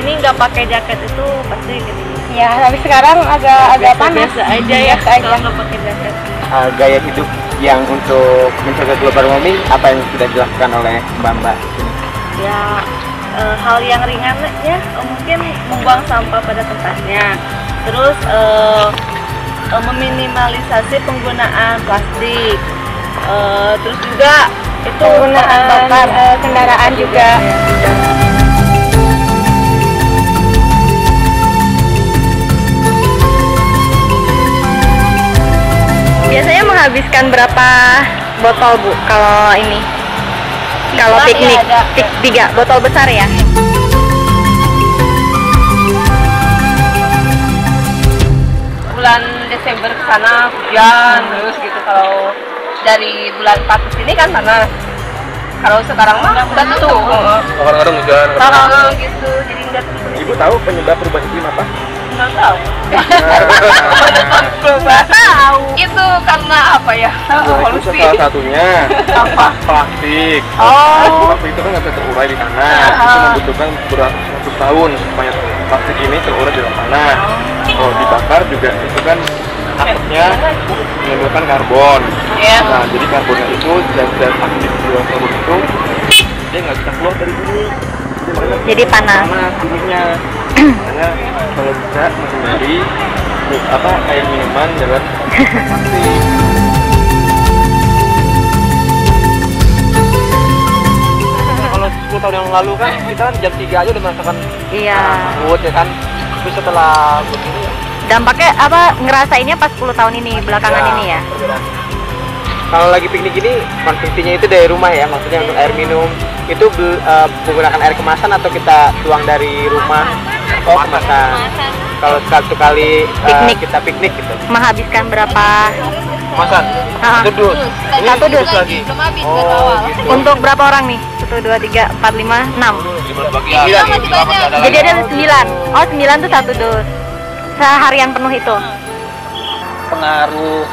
sini nggak pakai jaket itu pasti kedingin. Ya, tapi sekarang agak panas. Biasa aja ya kalau nggak pakai jaket. Gaya hidup yang untuk mencegah global warming apa yang sudah dilakukan oleh Mbak? Ya hal yang ringan ya, mungkin membuang sampah pada tempatnya. Terus meminimalisasi penggunaan plastik. Terus juga itu Penggunaan bakar kendaraan juga. Biasanya menghabiskan berapa botol Bu kalau ini? Kalau piknik, ada. 3 botol besar ya? Bulan Desember ke sana hujan terus gitu. Kalau dari bulan 4 ke sini kan panas. Kalau sekarang mah udah tutup. Kadang-kadang hujan. Kalau gitu jadi udah tutup. Ibu tahu penyebab perubahan iklim apa? Nggak tahu. Tahu. Itu karena apa ya? Itu salah satunya plastik. Plastik itu kan nggak bisa terurai di tanah. Itu membutuhkan beratus tahun supaya plastik ini terurai di dalam tanah. Kalau dibakar juga itu kan asapnya menimbulkan karbon. Nah, jadi karbonnya itu zat-zat aktif di dalam karbon itu dia nggak bisa keluar dari bumi. Jadi panas. Panas buminya. Karena kalau bisa menghindari air minuman lewat plastik. Kalau 10 tahun yang lalu kan kita kan jam 3 aja udah merasakan laut ya kan. Tapi setelah begini Dampaknya apa ngerasainnya pas 10 tahun ini belakangan ini ya? Kalau lagi piknik ini konsumsinya itu dari rumah ya, maksudnya untuk air minum itu menggunakan air kemasan atau kita tuang dari rumah? Oh, kemasan. Kalau sekali kita piknik gitu. Menghabiskan berapa? Kemasan? Satu dus. Ini Satu dus lagi. Belum habis Oh, gitu. Untuk berapa orang nih? 1, 2, 3, 4, 5, 6. Jadi ada 9. Oh, 9 tuh 1 dus. Seharian penuh itu. Pengaruh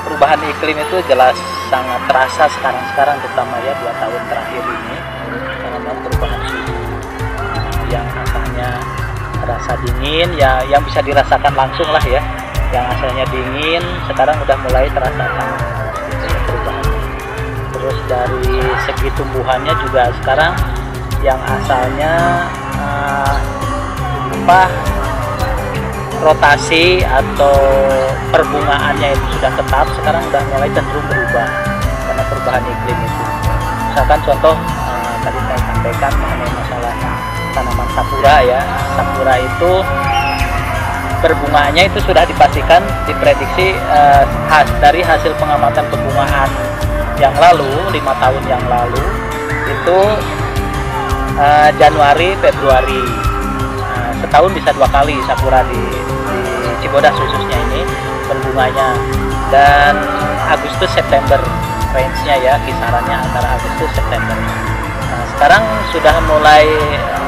perubahan iklim itu jelas sangat terasa sekarang terutama ya 2 tahun terakhir ini karena perubahan suhu yang asalnya terasa dingin ya, yang bisa dirasakan langsung lah ya, yang asalnya dingin sekarang udah mulai terasa panas gitu ya, perubahan. Terus dari segi tumbuhannya juga sekarang yang asalnya rotasi atau perbungaannya itu sudah tetap, sekarang udah mulai cenderung berubah karena perubahan iklim itu. Misalkan contoh tadi saya sampaikan mengenai masalah tanaman sakura ya, sakura itu berbunganya itu sudah dipastikan, diprediksi dari hasil pengamatan pembungaan yang lalu 5 tahun yang lalu itu Januari Februari setahun bisa 2 kali sakura di Cibodas khususnya ini berbunganya, dan Agustus September range-nya ya, kisarannya antara Agustus September. Nah, sekarang sudah mulai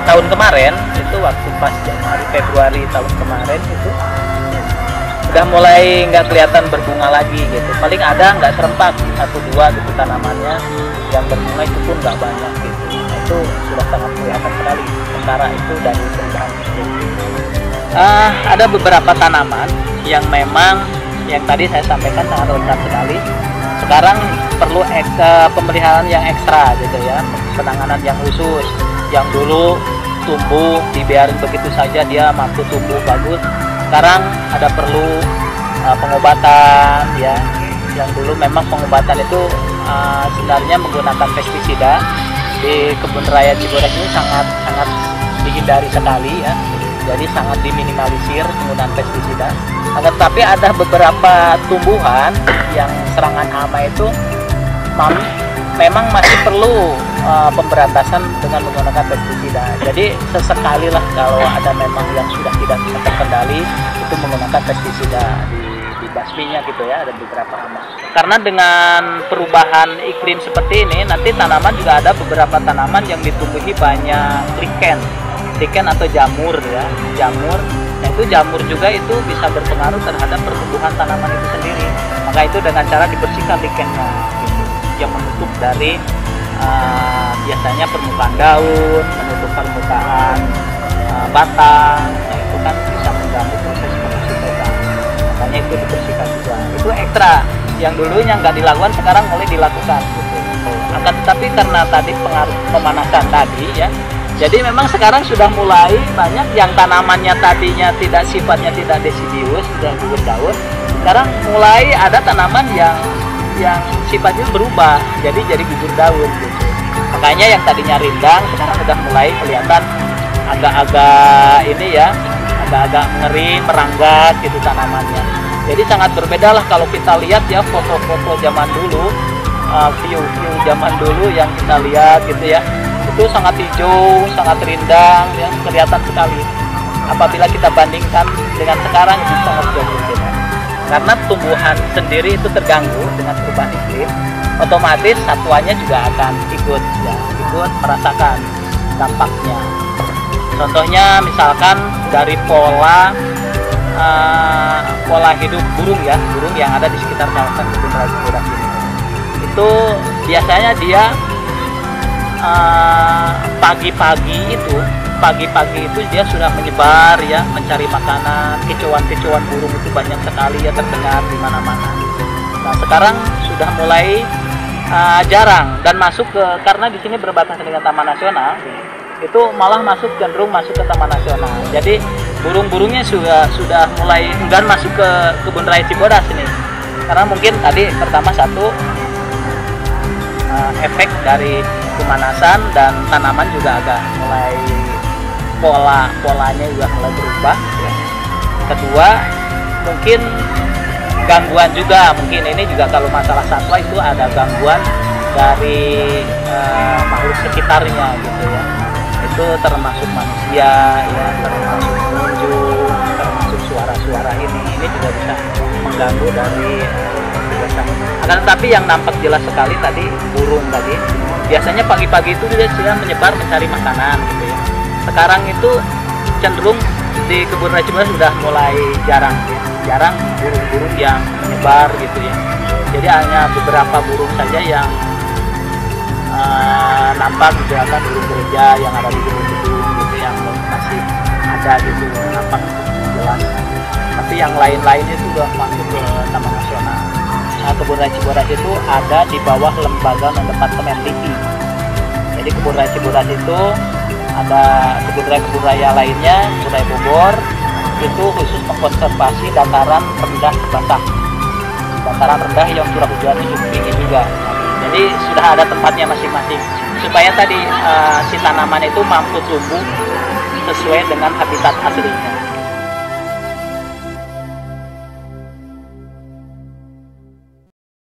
tahun kemarin itu waktu pas Januari Februari tahun kemarin itu udah mulai nggak kelihatan berbunga lagi gitu, paling ada nggak serempak 1-2 gitu tanamannya yang berbunga, itu pun nggak banyak gitu. Nah, itu sudah sangat kelihatan sekali sementara itu dari perubahan iklim. Ada beberapa tanaman yang memang yang tadi saya sampaikan sangat rentan sekali. Sekarang perlu pemeliharaan yang ekstra gitu ya, penanganan yang khusus. Yang dulu tumbuh dibiarin begitu saja dia mampu tumbuh bagus. Sekarang ada perlu pengobatan ya. Yang dulu memang pengobatan itu sebenarnya menggunakan pestisida. Di kebun raya Cibodas ini sangat dihindari sekali ya. Jadi sangat diminimalisir penggunaan pestisida. Tetapi ada beberapa tumbuhan yang serangan hama itu memang masih perlu pemberantasan dengan menggunakan pestisida. Jadi sesekali lah kalau ada memang yang sudah tidak bisa terkendali itu menggunakan pestisida di basminya gitu ya, ada beberapa hama. Karena dengan perubahan iklim seperti ini nanti tanaman juga ada beberapa tanaman yang ditumbuhi banyak lichen atau jamur ya, jamur. Nah itu jamur juga itu bisa berpengaruh terhadap pertumbuhan tanaman itu sendiri. Maka itu dengan cara dibersihkan lichennya gitu, yang menutup dari biasanya permukaan daun, menutup permukaan batang, itu kan bisa mengganggu proses fotosintesa. Makanya itu dibersihkan juga. Itu ekstra yang dulunya nggak dilakukan sekarang mulai dilakukan gitu. Akan tetapi karena tadi pengaruh pemanasan tadi ya, jadi memang sekarang sudah mulai banyak yang tanamannya tadinya sifatnya tidak desidius, tidak gugur daun. Sekarang mulai ada tanaman yang sifatnya berubah jadi gugur daun gitu. Makanya yang tadinya rindang sekarang udah mulai kelihatan agak-agak ini ya, agak-agak ngering, meranggat gitu tanamannya. Jadi sangat berbeda lah kalau kita lihat ya foto-foto zaman dulu, view-view zaman dulu yang kita lihat gitu ya, itu sangat hijau, sangat rindang, yang kelihatan sekali. Apabila kita bandingkan dengan sekarang itu sangat jauh berbeda. Karena tumbuhan sendiri itu terganggu dengan perubahan iklim, otomatis satwanya juga akan ikut merasakan dampaknya. Contohnya misalkan dari pola hidup burung yang ada di sekitar kawasan kebun raya Cibodas ini. Itu biasanya dia pagi-pagi itu dia sudah menyebar ya, mencari makanan. Kicauan burung itu banyak sekali ya, terdengar di mana-mana. Nah, sekarang sudah mulai jarang dan masuk karena di sini berbatasan dengan Taman Nasional, itu malah cenderung masuk ke Taman Nasional. Jadi burung-burungnya sudah mulai enggan masuk ke kebun raya Cibodas ini. Karena mungkin tadi pertama satu efek dari pemanasan dan tanaman juga agak mulai polanya juga mulai berubah ya. Kedua mungkin gangguan juga, mungkin ini juga kalau masalah satwa itu ada gangguan dari makhluk sekitarnya gitu ya. Itu termasuk manusia ya, termasuk pengunjung, termasuk suara-suara ini juga bisa mengganggu dari kebiasaan. Akan tetapi yang nampak jelas sekali tadi burung tadi, biasanya pagi-pagi itu dia sudah menyebar mencari makanan gitu ya. Sekarang itu cenderung di kebun raya Cibodas sudah mulai jarang burung-burung yang menyebar gitu ya. Jadi hanya beberapa burung saja yang nampak misalkan burung gereja yang ada di gedung-gedung gitu, yang masih ada gitu nampak jelas. Tapi yang lain-lainnya itu sudah masuk ke Taman Nasional. Nah, kebun raya Cibodas itu ada di bawah lembaga non-departemen LIPI. Jadi kebun raya Cibodas itu ada kebun raya lainnya, kebun raya Bogor itu khusus mengkonservasi dataran rendah basah, dataran rendah yang curah hujannya cukup tinggi juga. Jadi sudah ada tempatnya masing-masing supaya tadi si tanaman itu mampu tumbuh sesuai dengan habitat aslinya.